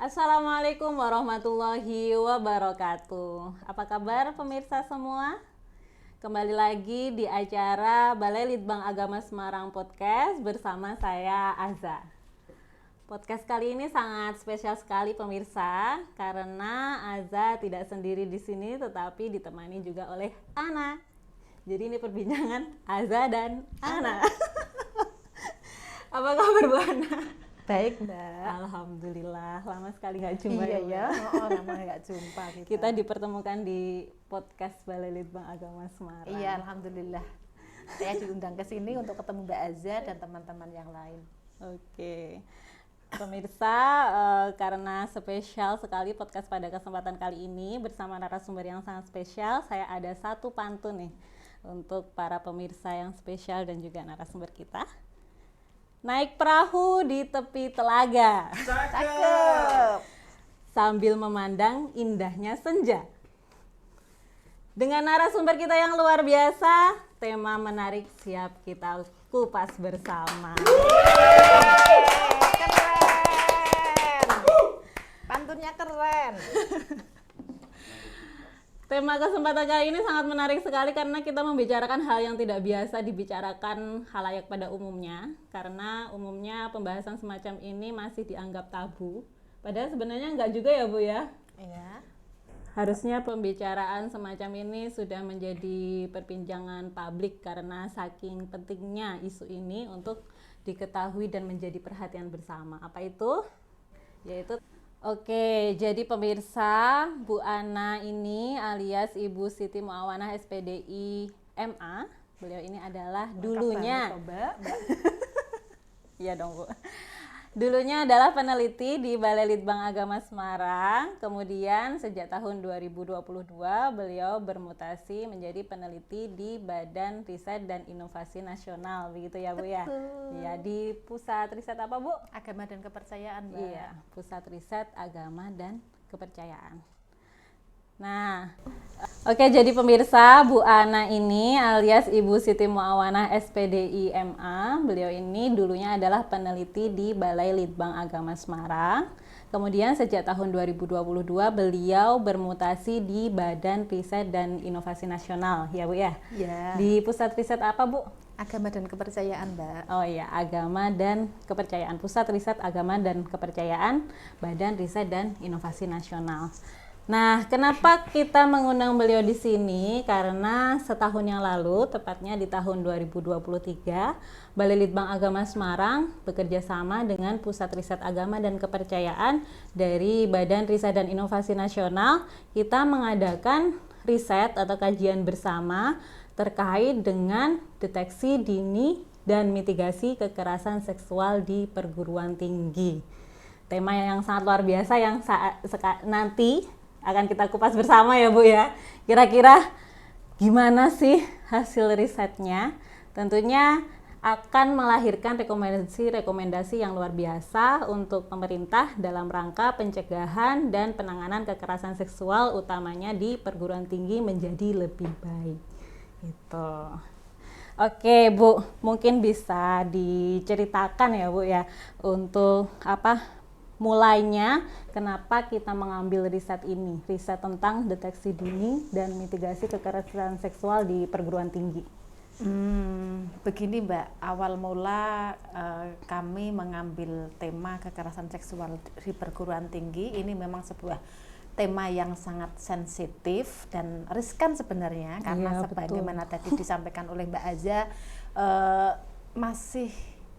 Assalamualaikum warahmatullahi wabarakatuh. Apa kabar pemirsa semua? Kembali lagi di acara Balai Litbang Agama Semarang Podcast bersama saya Aza. Podcast kali ini sangat spesial sekali pemirsa karena Aza tidak sendiri di sini tetapi ditemani juga oleh Ana. Jadi ini perbincangan Aza dan Ana. Apa kabar Bu Ana? Baik Mbak. Alhamdulillah, lama sekali nggak jumpa Iya ya, lama nggak jumpa kita dipertemukan di podcast Balai Litbang Agama Semarang. Iya, alhamdulillah. Saya diundang ke sini untuk ketemu Mbak Aza dan teman-teman yang lain. Oke. Pemirsa, karena spesial sekali podcast pada kesempatan kali ini bersama narasumber yang sangat spesial, saya ada satu pantun nih untuk para pemirsa yang spesial dan juga narasumber kita. Naik perahu di tepi telaga. Cakep. Sambil memandang indahnya senja. Dengan narasumber kita yang luar biasa, tema menarik siap kita kupas bersama. Keren. Pantunnya keren. Tema kesempatan kali ini sangat menarik sekali karena kita membicarakan hal yang tidak biasa dibicarakan khalayak pada umumnya. Karena umumnya pembahasan semacam ini masih dianggap tabu. Padahal sebenarnya enggak juga ya Bu ya? Iya. Harusnya pembicaraan semacam ini sudah menjadi perbincangan publik karena saking pentingnya isu ini untuk diketahui dan menjadi perhatian bersama. Apa itu? Yaitu Oke, jadi pemirsa, Bu Ana ini alias Ibu Siti Muawanah SPDI MA. Beliau ini adalah dulunya. Iya dong Bu. Dulunya adalah peneliti di Balai Litbang Agama Semarang. Kemudian sejak tahun 2022 beliau bermutasi menjadi peneliti di Badan Riset dan Inovasi Nasional. Begitu ya Bu ya? Iya, di Pusat Riset apa Bu? Agama dan Kepercayaan, Mbak. Iya, Pusat Riset Agama dan Kepercayaan. Nah, oke, jadi pemirsa, Bu Ana ini alias Ibu Siti Muawanah SPDI MA. Beliau ini dulunya adalah peneliti di Balai Litbang Agama Semarang. Kemudian sejak tahun 2022 beliau bermutasi di Badan Riset dan Inovasi Nasional, ya Bu ya? Iya. Di Pusat Riset apa Bu? Agama dan Kepercayaan, Mbak. Oh iya, Agama dan Kepercayaan. Pusat Riset Agama dan Kepercayaan, Badan Riset dan Inovasi Nasional. Nah, kenapa kita mengundang beliau di sini? Karena setahun yang lalu, tepatnya di tahun 2023, Balai Litbang Agama Semarang bekerja sama dengan Pusat Riset Agama dan Kepercayaan dari Badan Riset dan Inovasi Nasional. Kita mengadakan riset atau kajian bersama terkait dengan deteksi dini dan mitigasi kekerasan seksual di perguruan tinggi. Tema yang sangat luar biasa yang nanti akan kita kupas bersama ya Bu ya. Kira-kira gimana sih hasil risetnya? Tentunya akan melahirkan rekomendasi yang luar biasa untuk pemerintah dalam rangka pencegahan dan penanganan kekerasan seksual utamanya di perguruan tinggi menjadi lebih baik. Gitu. Oke Bu, mungkin bisa diceritakan ya Bu ya untuk mulainya kenapa kita mengambil riset ini, riset tentang deteksi dini dan mitigasi kekerasan seksual di perguruan tinggi. Begini Mbak, awal mula kami mengambil tema kekerasan seksual di perguruan tinggi ini memang sebuah tema yang sangat sensitif dan riskan sebenarnya karena sebagaimana tadi disampaikan oleh Mbak Aza, masih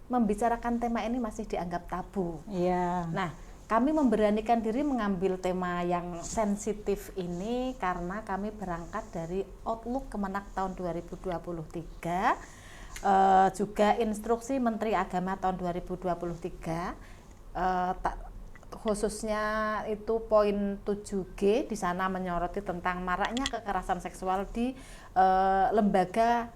membicarakan tema ini masih dianggap tabu. Iya. Nah, kami memberanikan diri mengambil tema yang sensitif ini karena kami berangkat dari Outlook Kemenak tahun 2023, juga instruksi Menteri Agama tahun 2023, khususnya itu poin 7G di sana menyoroti tentang maraknya kekerasan seksual di lembaga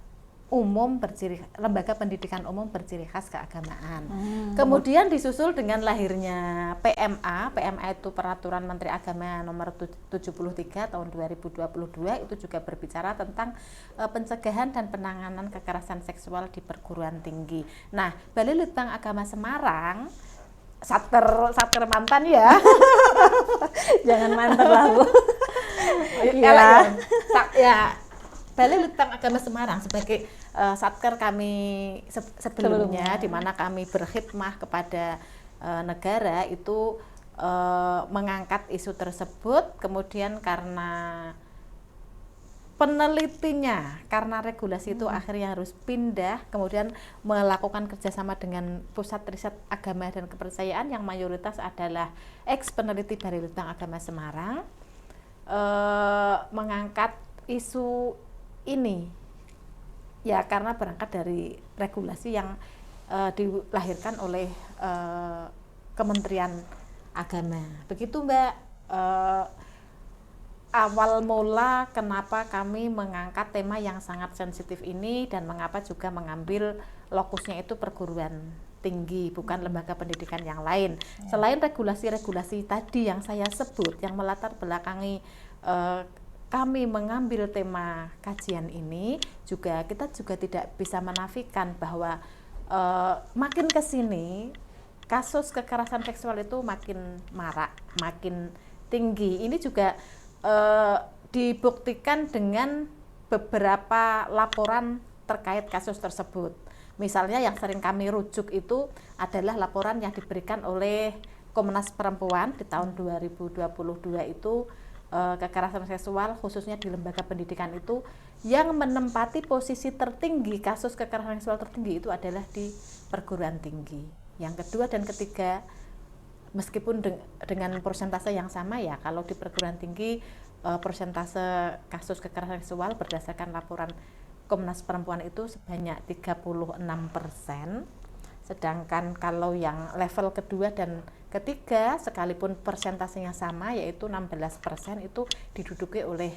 pendidikan umum berciri khas keagamaan. Kemudian disusul dengan lahirnya PMA itu Peraturan Menteri Agama nomor 73 tahun 2022, itu juga berbicara tentang pencegahan dan penanganan kekerasan seksual di perguruan tinggi. Nah, Balai Litbang Agama Semarang satker mantan ya. Jangan mantan lah Bu. Ya, Balai Litbang Agama Semarang sebagai satker kami sebelumnya, di mana kami berkhidmah kepada negara itu mengangkat isu tersebut, kemudian karena penelitinya, karena regulasi itu akhirnya harus pindah, kemudian melakukan kerjasama dengan Pusat Riset Agama dan Kepercayaan yang mayoritas adalah ex peneliti Balai Litbang Agama Semarang, mengangkat isu ini ya karena berangkat dari regulasi yang dilahirkan oleh Kementerian Agama. Begitu Mbak, awal mula kenapa kami mengangkat tema yang sangat sensitif ini dan mengapa juga mengambil lokusnya itu perguruan tinggi, bukan lembaga pendidikan yang lain. Selain regulasi-regulasi tadi yang saya sebut yang melatar belakangi kami mengambil tema kajian ini, juga kita juga tidak bisa menafikan bahwa makin kesini kasus kekerasan seksual itu makin marak, makin tinggi. Ini juga dibuktikan dengan beberapa laporan terkait kasus tersebut. Misalnya yang sering kami rujuk itu adalah laporan yang diberikan oleh Komnas Perempuan di tahun 2022 itu, kekerasan seksual khususnya di lembaga pendidikan itu yang menempati posisi tertinggi, kasus kekerasan seksual tertinggi itu adalah di perguruan tinggi. Yang kedua dan ketiga, meskipun dengan persentase yang sama ya, kalau di perguruan tinggi persentase kasus kekerasan seksual berdasarkan laporan Komnas Perempuan itu sebanyak 36%, sedangkan kalau yang level kedua dan ketiga sekalipun persentasenya sama yaitu 16% itu diduduki oleh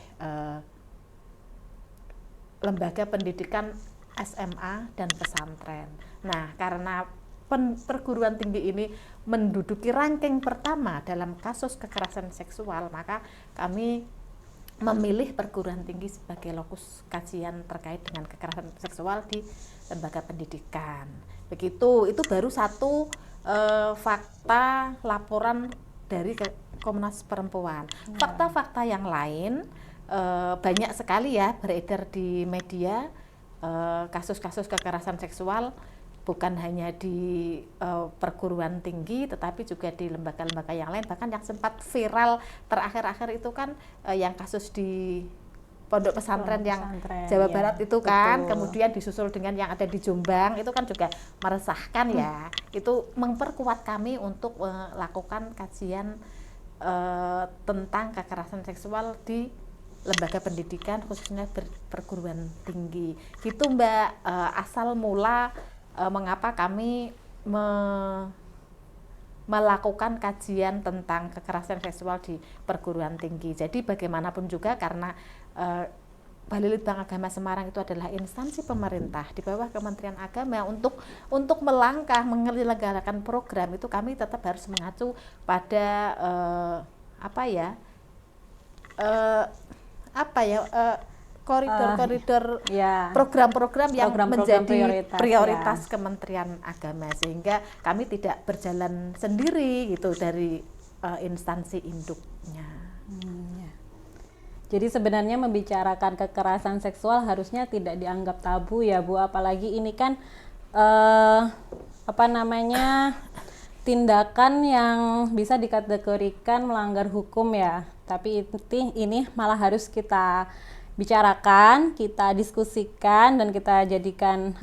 lembaga pendidikan SMA dan pesantren. Nah, karena perguruan tinggi ini menduduki ranking pertama dalam kasus kekerasan seksual, maka kami memilih perguruan tinggi sebagai lokus kajian terkait dengan kekerasan seksual di lembaga pendidikan. Begitu, itu baru satu fakta laporan dari Komnas Perempuan. Fakta-fakta yang lain banyak sekali ya beredar di media, kasus-kasus kekerasan seksual bukan hanya di perguruan tinggi tetapi juga di lembaga-lembaga yang lain. Bahkan yang sempat viral terakhir-akhir itu kan yang kasus di Pondok Pesantren yang Jawa Barat itu kan, kemudian disusul dengan yang ada di Jombang, itu kan juga meresahkan ya. Itu memperkuat kami untuk melakukan kajian tentang kekerasan seksual di lembaga pendidikan khususnya perguruan tinggi. Gitu Mbak, asal mula mengapa kami melakukan kajian tentang kekerasan seksual di perguruan tinggi. Jadi bagaimanapun juga karena Balai Litbang Agama Semarang itu adalah instansi pemerintah di bawah Kementerian Agama, untuk melangkah menyelenggarakan program itu kami tetap harus mengacu pada koridor-koridor program-program yang menjadi prioritas Kementerian Agama, sehingga kami tidak berjalan sendiri gitu dari instansi induknya. Jadi sebenarnya membicarakan kekerasan seksual harusnya tidak dianggap tabu ya Bu, apalagi ini kan tindakan yang bisa dikategorikan melanggar hukum ya. Tapi ini malah harus kita bicarakan, kita diskusikan dan kita jadikan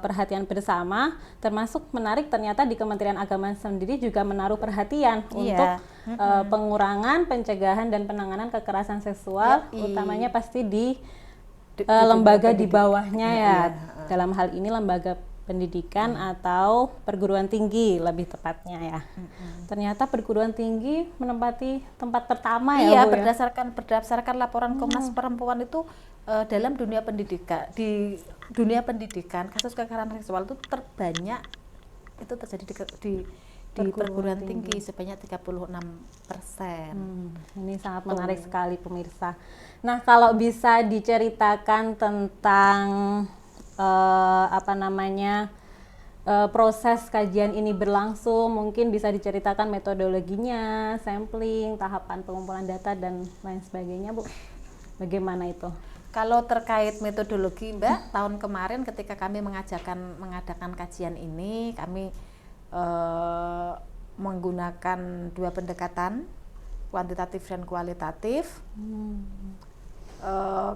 perhatian bersama. Termasuk menarik ternyata di Kementerian Agama sendiri juga menaruh perhatian untuk pengurangan, pencegahan dan penanganan kekerasan seksual, utamanya pasti di lembaga di bawahnya ya. Dalam hal ini lembaga pendidikan atau perguruan tinggi lebih tepatnya ya. Ternyata perguruan tinggi menempati tempat pertama ya Bu, berdasarkan laporan Komnas Perempuan itu dalam dunia pendidikan, di dunia pendidikan kasus kekerasan seksual itu terbanyak itu terjadi di perguruan tinggi sebanyak 36%. Ini sangat menarik sekali pemirsa. Nah, kalau bisa diceritakan tentang proses kajian ini berlangsung, mungkin bisa diceritakan metodologinya, sampling, tahapan pengumpulan data dan lain sebagainya, Bu. Bagaimana itu? Kalau terkait metodologi, Mbak, tahun kemarin ketika kami mengadakan kajian ini, kami menggunakan 2 pendekatan, kuantitatif dan kualitatif.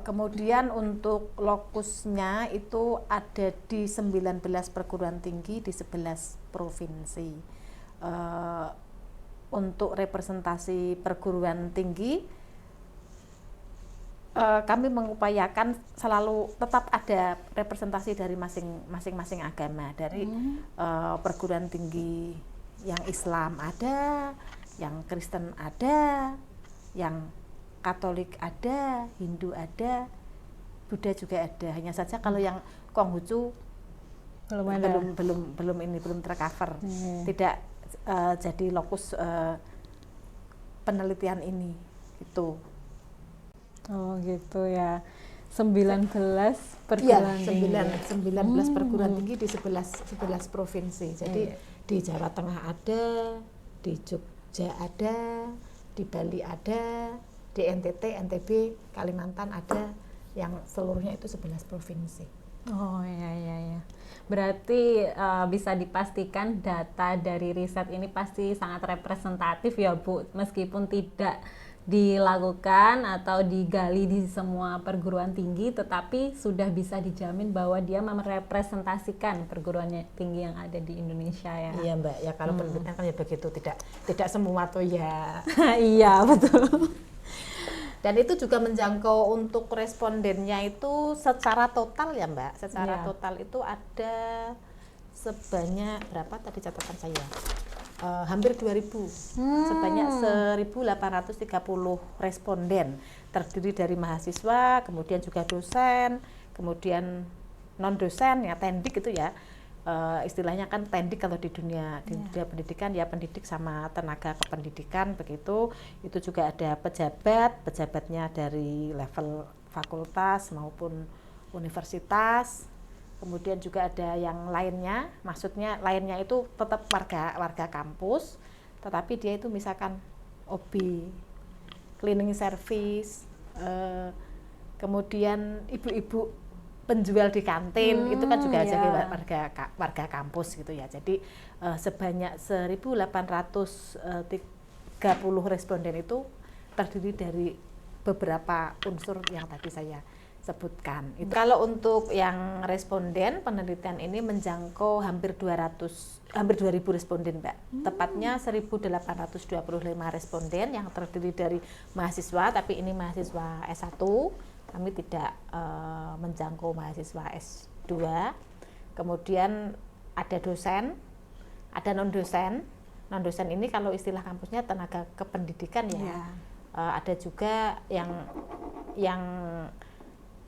Kemudian untuk lokusnya itu ada di 19 perguruan tinggi di 11 provinsi. Untuk representasi perguruan tinggi, kami mengupayakan selalu tetap ada representasi dari masing-masing agama, dari perguruan tinggi yang Islam ada, yang Kristen ada, yang Katolik ada, Hindu ada, Buddha juga ada. Hanya saja kalau yang Konghucu belum tercover, tidak jadi lokus penelitian ini itu. Oh gitu ya. 19 perguruan tinggi. 19 perguruan tinggi di 11 provinsi. Jadi di Jawa Tengah ada, di Jogja ada, di Bali ada, di NTT, NTB, Kalimantan ada, yang seluruhnya itu 11 provinsi. Oh iya. Berarti bisa dipastikan data dari riset ini pasti sangat representatif ya, Bu, meskipun tidak dilakukan atau digali di semua perguruan tinggi, tetapi sudah bisa dijamin bahwa dia merepresentasikan perguruan tinggi yang ada di Indonesia ya. Iya Mbak, ya kalau penelitian kan ya begitu, tidak semua tuh ya. Iya betul. Dan itu juga menjangkau untuk respondennya itu secara total ya Mbak, secara total itu ada sebanyak berapa tadi catatan saya? Hampir 2.000, sebanyak 1.830 responden, terdiri dari mahasiswa, kemudian juga dosen, kemudian non dosen ya, tendik itu ya, istilahnya kan tendik kalau di dunia pendidikan ya, pendidik sama tenaga kependidikan begitu. Itu juga ada pejabatnya dari level fakultas maupun universitas. Kemudian juga ada yang lainnya, maksudnya lainnya itu tetap warga kampus, tetapi dia itu misalkan OB, cleaning service, kemudian ibu-ibu penjual di kantin, itu kan juga jadi warga kampus gitu ya. Jadi sebanyak 1.830 responden itu terdiri dari beberapa unsur yang tadi saya sebutkan. Kalau untuk yang responden, penelitian ini menjangkau hampir 2.000 responden, Mbak. Tepatnya 1.825 responden yang terdiri dari mahasiswa, tapi ini mahasiswa S1. Kami tidak menjangkau mahasiswa S2. Kemudian ada dosen, ada non-dosen. Non-dosen ini kalau istilah kampusnya tenaga kependidikan ya. Ada juga yang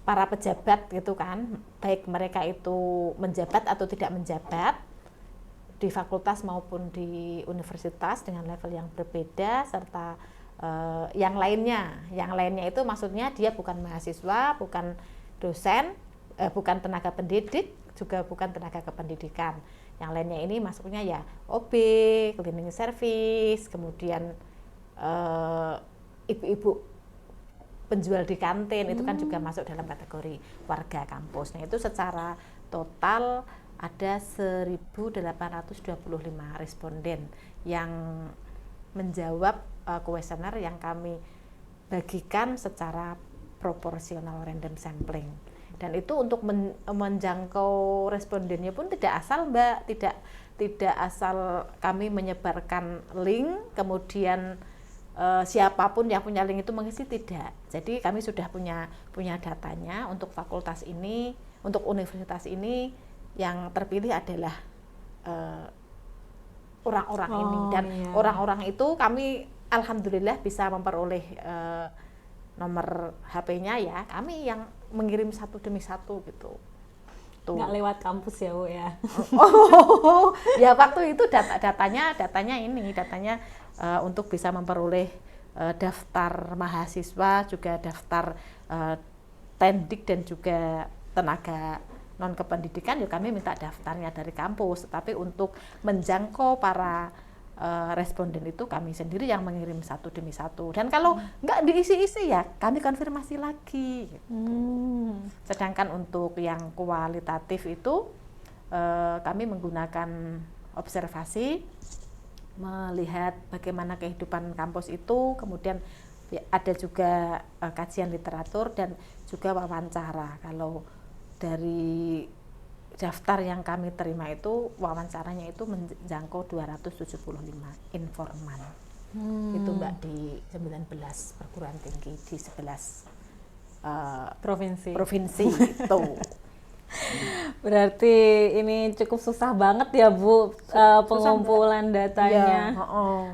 para pejabat gitu kan, baik mereka itu menjabat atau tidak menjabat di fakultas maupun di universitas dengan level yang berbeda, serta yang lainnya itu maksudnya dia bukan mahasiswa, bukan dosen, bukan tenaga pendidik, juga bukan tenaga kependidikan. Yang lainnya ini masuknya ya OB, cleaning service, kemudian ibu-ibu penjual di kantin, itu kan juga masuk dalam kategori warga kampus. Nah itu secara total ada 1.825 responden yang menjawab kuesioner yang kami bagikan secara proporsional random sampling. Dan itu untuk menjangkau respondennya pun tidak asal Mbak, tidak asal kami menyebarkan link kemudian siapapun yang punya link itu mengisi, tidak. Jadi kami sudah punya datanya untuk fakultas ini, untuk universitas ini, yang terpilih adalah orang-orang ini, dan orang-orang itu kami alhamdulillah bisa memperoleh nomor HP-nya ya, kami yang mengirim satu demi satu gitu. Nggak lewat kampus ya Bu ya? Ya waktu itu datanya untuk bisa memperoleh daftar mahasiswa, juga daftar tendik dan juga tenaga non kependidikan ya kami minta daftarnya dari kampus, tetapi untuk menjangkau para responden itu kami sendiri yang mengirim satu demi satu, dan kalau nggak diisi-isi ya kami konfirmasi lagi gitu. Sedangkan untuk yang kualitatif itu kami menggunakan observasi, melihat bagaimana kehidupan kampus itu, kemudian ada juga kajian literatur dan juga wawancara. Kalau dari daftar yang kami terima itu wawancaranya itu menjangkau 275 informan. Itu Mbak di 19 perguruan tinggi di 11 provinsi itu. Berarti ini cukup susah banget ya Bu, pengumpulan datanya. Ya,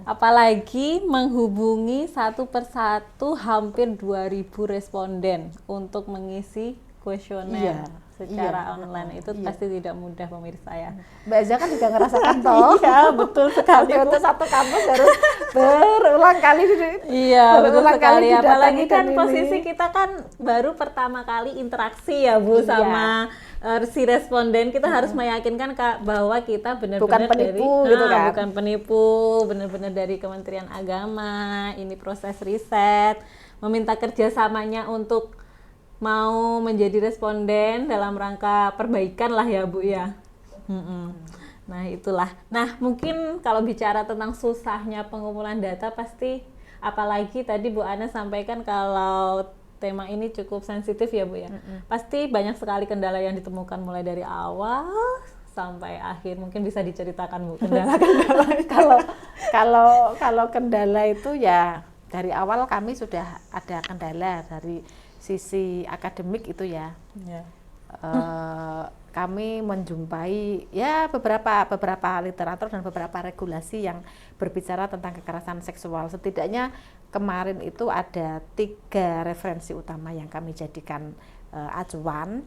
apalagi menghubungi satu persatu hampir 2.000 responden untuk mengisi kuesioner secara online. Itu pasti tidak mudah pemirsa ya. Mbak Eza kan juga ngerasakan toh. Iya, betul sekali. Untuk satu kampus harus berulang kali. Iya, betul sekali. Apalagi kan ini. posisi kita kan baru pertama kali interaksi ya Bu sama si responden. Kita harus meyakinkan bahwa kita benar-benar bukan penipu, benar-benar dari Kementerian Agama. Ini proses riset, meminta kerjasamanya untuk mau menjadi responden dalam rangka perbaikan lah ya Bu ya. Nah itulah. Nah mungkin kalau bicara tentang susahnya pengumpulan data, pasti apalagi tadi Bu Ana sampaikan kalau tema ini cukup sensitif ya Bu ya. Pasti banyak sekali kendala yang ditemukan mulai dari awal sampai akhir. Mungkin bisa diceritakan Bu kendala-kendala. Kalau kendala itu ya dari awal kami sudah ada kendala dari sisi akademik itu ya. Kami menjumpai ya beberapa literatur dan beberapa regulasi yang berbicara tentang kekerasan seksual. Setidaknya kemarin itu ada 3 referensi utama yang kami jadikan acuan.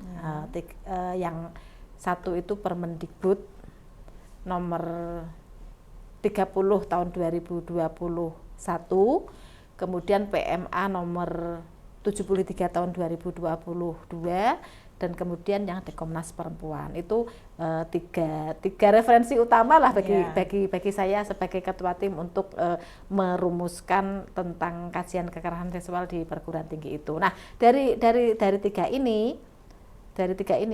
Yang satu itu Permendikbud nomor 30 tahun 2021, kemudian PMA nomor 73 tahun 2022, dan kemudian yang di Komnas Perempuan. Itu tiga referensi utama lah bagi saya sebagai ketua tim untuk merumuskan tentang kajian kekerasan seksual di perguruan tinggi itu. Nah, dari tiga ini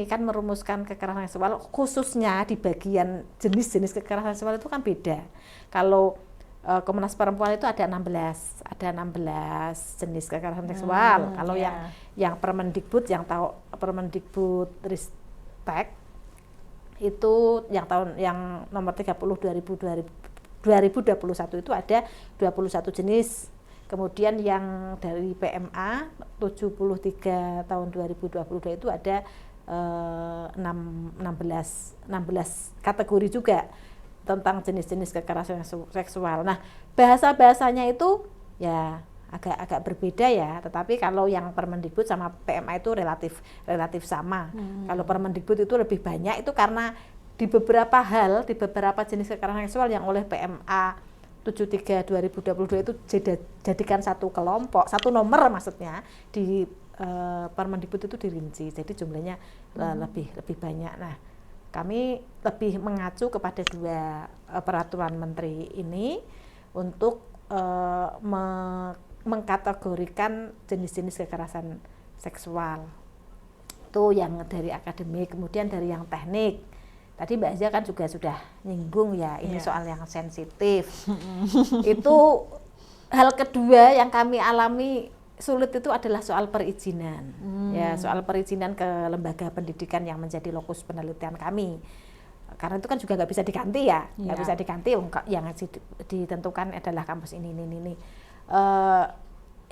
kan merumuskan kekerasan seksual khususnya di bagian jenis-jenis kekerasan seksual itu kan beda. Kalau Komnas Perempuan itu ada 16 jenis kekerasan seksual. Kalau yang Permendikbud, yang tahu Permendikbud Ristek itu yang nomor 30 2021 itu ada 21 jenis. Kemudian yang dari PMA 73 tahun 2022 itu ada 16 kategori juga tentang jenis-jenis kekerasan seksual. Nah, bahasa-bahasanya itu ya agak berbeda ya, tetapi kalau yang Permendikbud sama PMA itu relatif sama. Kalau Permendikbud itu lebih banyak, itu karena di beberapa jenis kekerasan seksual yang oleh PMA 73 2022 itu jadikan satu kelompok, satu nomor maksudnya, di Permendikbud itu dirinci. Jadi jumlahnya lebih banyak. Nah, kami lebih mengacu kepada 2 peraturan menteri ini untuk mengkategorikan jenis-jenis kekerasan seksual. Itu yang dari akademik. Kemudian dari yang teknik, tadi Mbak Azia kan juga sudah nyinggung ya, ini soal yang sensitif. Itu hal kedua yang kami alami sulit itu adalah soal perizinan. Ya, soal perizinan ke lembaga pendidikan yang menjadi lokus penelitian kami. Karena itu kan juga nggak bisa diganti ya, nggak bisa diganti, yang ditentukan adalah kampus ini.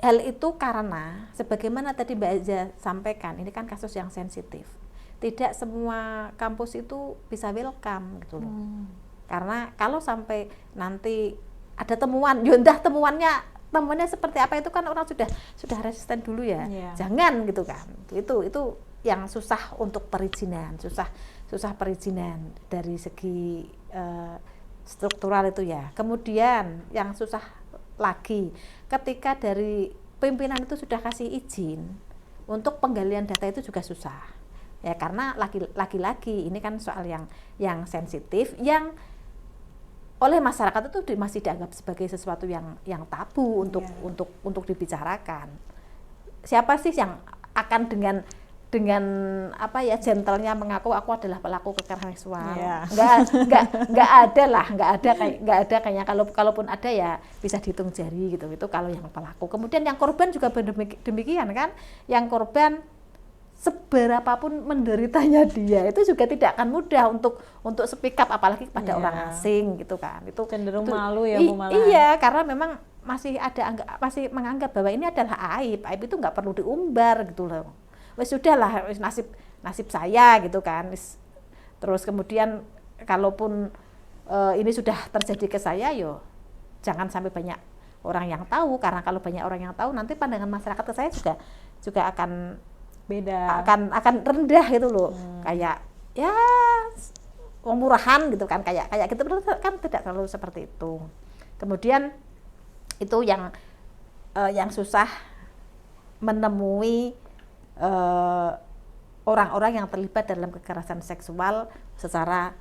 Hal itu karena sebagaimana tadi Mbak Azia sampaikan, ini kan kasus yang sensitif. Tidak semua kampus itu bisa welcome gitu loh. Karena kalau sampai nanti ada temuan, entah temuannya seperti apa, itu kan orang sudah resisten dulu ya. Jangan gitu kan. Itu yang susah untuk perizinan, susah perizinan dari segi struktural itu ya. Kemudian yang susah lagi ketika dari pimpinan itu sudah kasih izin untuk penggalian data, itu juga susah. Ya karena lagi-lagi ini kan soal yang sensitif, yang oleh masyarakat itu masih dianggap sebagai sesuatu yang tabu untuk dibicarakan. Siapa sih yang akan dengan apa ya, gentlenya mengaku aku adalah pelaku kekerasan seksual? Nggak ada lah, nggak ada kayaknya. Kalaupun ada ya bisa dihitung jari gitu. Itu kalau yang pelaku. Kemudian yang korban juga demikian kan. Yang korban seberapapun menderitanya dia itu juga tidak akan mudah untuk speak up, apalagi pada orang asing gitu kan. Itu cenderung malu ya Bu malahan. Iya, karena memang masih menganggap bahwa ini adalah aib itu nggak perlu diumbar gitu loh. Wes sudahlah, nasib saya gitu kan. Terus kemudian kalaupun ini sudah terjadi ke saya, yo jangan sampai banyak orang yang tahu, karena kalau banyak orang yang tahu nanti pandangan masyarakat ke saya juga akan beda, akan rendah gitu loh. Kayak ya murahan gitu kan, kayak gitu kan, tidak selalu seperti itu. Kemudian itu yang susah menemui orang-orang yang terlibat dalam kekerasan seksual secara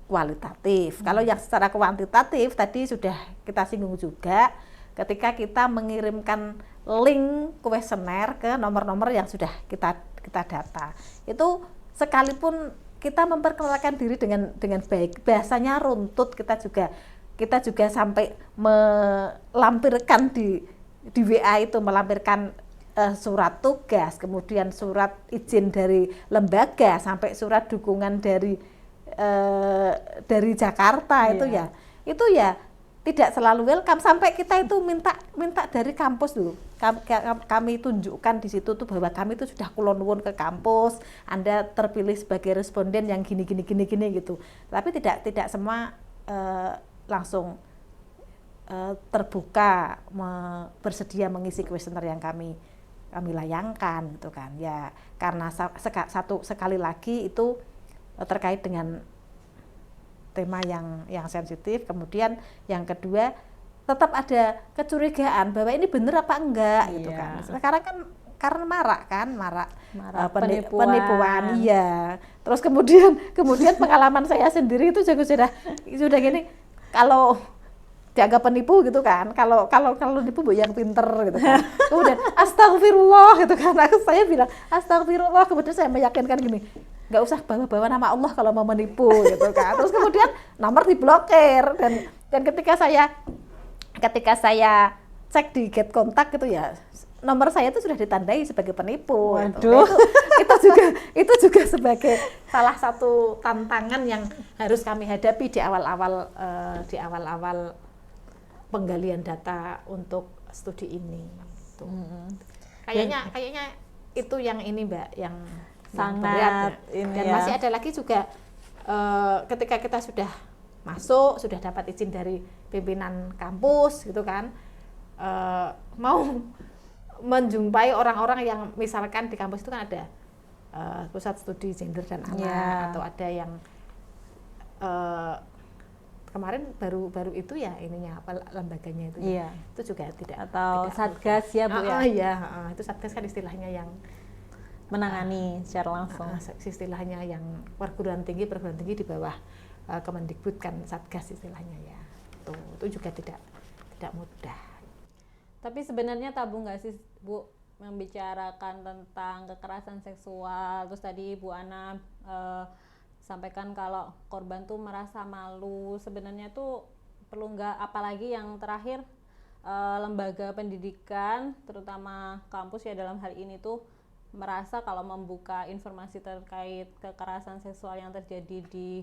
kualitatif. Kalau yang secara kuantitatif tadi sudah kita singgung juga, ketika kita mengirimkan link kuesioner ke nomor-nomor yang sudah kita data, itu sekalipun kita memperkenalkan diri dengan baik, bahasanya runtut, kita juga sampai melampirkan di WA itu, melampirkan surat tugas, kemudian surat izin dari lembaga, sampai surat dukungan dari Jakarta. Itu ya tidak selalu welcome, sampai kita itu minta dari kampus dulu. Kami tunjukkan di situ tuh bahwa kami itu sudah kulon nuwun ke kampus, Anda terpilih sebagai responden yang gini gitu. Tapi tidak semua langsung terbuka bersedia mengisi kuesioner yang kami layangkan gitu kan. Ya karena sekali lagi itu terkait dengan tema yang sensitif. Kemudian yang kedua, tetap ada kecurigaan bahwa ini benar apa enggak gitu kan. Sekarang kan karena marak penipuan. Iya. Terus kemudian pengalaman saya sendiri itu sudah gini, kalau dianggap penipu gitu kan, kalau nipu yang pinter gitu kan. Kemudian astagfirullah gitu kan, saya bilang astagfirullah, kemudian saya meyakinkan gini, nggak usah bawa nama Allah kalau mau menipu gitu kan. Terus kemudian nomor diblokir, dan ketika saya cek di get kontak gitu ya, nomor saya itu sudah ditandai sebagai penipu. Waduh. Gitu. Itu juga sebagai salah satu tantangan yang harus kami hadapi di awal-awal penggalian data untuk studi ini. Kayaknya itu yang ini Mbak, yang sangat berat. Dan ya. Masih ada lagi juga ketika kita sudah masuk, sudah dapat izin dari pimpinan kampus gitu kan, mau menjumpai orang-orang yang misalkan di kampus itu kan ada pusat studi gender dan anak, atau ada yang kemarin baru itu ya ininya apa lembaganya itu, itu juga tidak, atau satgas ya Bu ya. Itu satgas kan istilahnya yang menangani secara langsung. Istilahnya yang perguruan tinggi di bawah Kemendikbud kan satgas istilahnya ya. Itu juga tidak mudah. Tapi sebenarnya tabu nggak sih Bu membicarakan tentang kekerasan seksual? Terus tadi Bu Ana sampaikan kalau korban tuh merasa malu. Sebenarnya tuh perlu nggak, apalagi yang terakhir lembaga pendidikan terutama kampus ya dalam hal ini tuh merasa kalau membuka informasi terkait kekerasan seksual yang terjadi di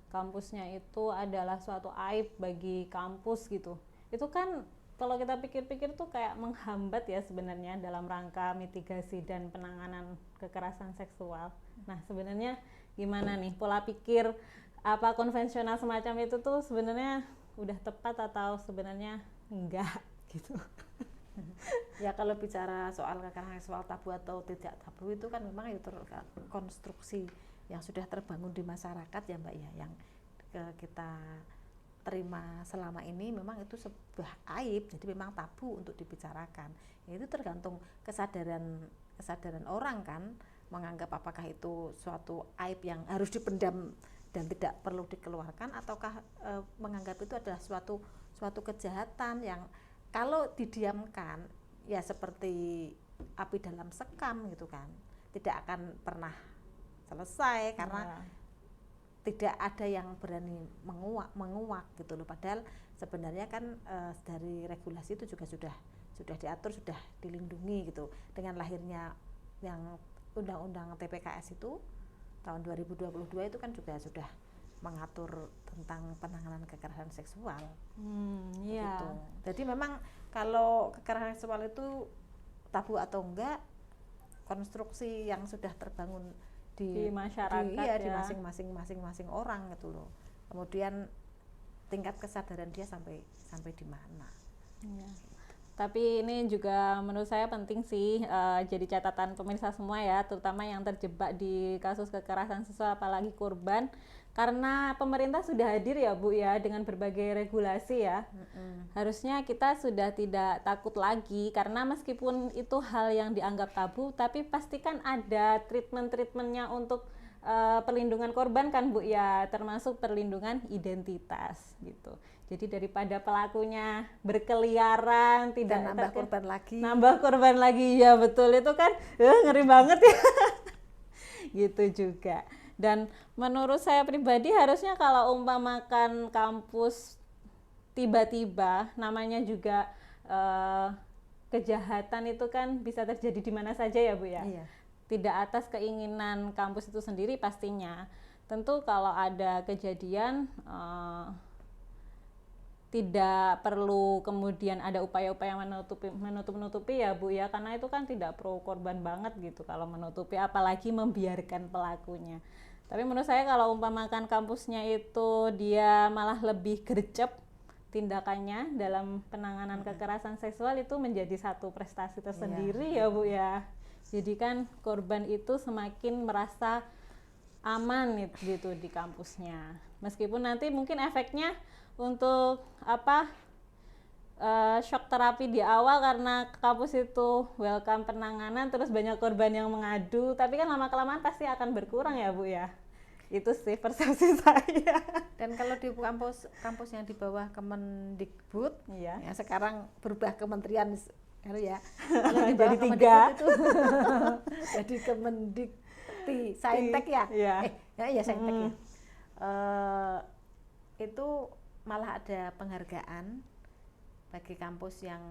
kampusnya itu adalah suatu aib bagi kampus gitu. Itu kan kalau kita pikir-pikir tuh kayak menghambat ya sebenarnya dalam rangka mitigasi dan penanganan kekerasan seksual. Nah sebenarnya gimana nih pola pikir apa konvensional semacam itu tuh sebenarnya udah tepat atau sebenarnya enggak gitu? Ya kalau bicara soal kekerasan seksual tabu atau tidak tabu itu kan memang itu konstruksi yang sudah terbangun di masyarakat ya Mbak ya, yang kita terima selama ini memang itu sebuah aib, jadi memang tabu untuk dibicarakan. Ya, itu tergantung kesadaran orang kan, menganggap apakah itu suatu aib yang harus dipendam dan tidak perlu dikeluarkan, ataukah menganggap itu adalah suatu kejahatan yang kalau didiamkan ya seperti api dalam sekam gitu kan, tidak akan pernah selesai karena tidak ada yang berani menguak gitu loh. Padahal sebenarnya kan dari regulasi itu juga sudah diatur, sudah dilindungi gitu. Dengan lahirnya yang Undang-Undang TPKS itu tahun 2022 itu kan juga sudah mengatur tentang penanganan kekerasan seksual. Gitu. Jadi memang kalau kekerasan seksual itu tabu atau enggak, konstruksi yang sudah terbangun di masyarakat di masing-masing orang gitu loh. Kemudian tingkat kesadaran dia sampai di mana. Ya. Tapi ini juga menurut saya penting sih jadi catatan pemirsa semua ya, terutama yang terjebak di kasus kekerasan seksual apalagi korban, karena pemerintah sudah hadir ya Bu ya dengan berbagai regulasi ya. Harusnya kita sudah tidak takut lagi, karena meskipun itu hal yang dianggap tabu, tapi pastikan ada treatment-treatmentnya untuk perlindungan korban kan Bu ya, termasuk perlindungan identitas gitu. Jadi daripada pelakunya berkeliaran tidak nambah korban lagi ya, betul, itu kan ngeri banget ya. Gitu juga. Dan menurut saya pribadi harusnya kalau umpamakan kampus tiba-tiba, namanya juga kejahatan itu kan bisa terjadi di mana saja ya Bu ya. Iya. Tidak atas keinginan kampus itu sendiri pastinya. Tentu kalau ada kejadian tidak perlu kemudian ada upaya-upaya menutup-nutupi ya Bu ya, karena itu kan tidak pro korban banget gitu kalau menutupi, apalagi membiarkan pelakunya. Tapi menurut saya kalau umpamakan kampusnya itu dia malah lebih gercep tindakannya dalam penanganan kekerasan seksual, itu menjadi satu prestasi tersendiri ya Bu ya. Jadi kan korban itu semakin merasa aman gitu di kampusnya. Meskipun nanti mungkin efeknya untuk shock terapi di awal karena kampus itu welcome penanganan, terus banyak korban yang mengadu, tapi kan lama-kelamaan pasti akan berkurang ya Bu ya. Itu sih persepsi saya. Dan kalau di kampus yang di bawah Kemendikbud, ya sekarang berubah kementerian ya. Kalau di bawah jadi 3 itu jadi Kemendikti Saintek ya. Ya Saintek ya. Itu malah ada penghargaan bagi kampus yang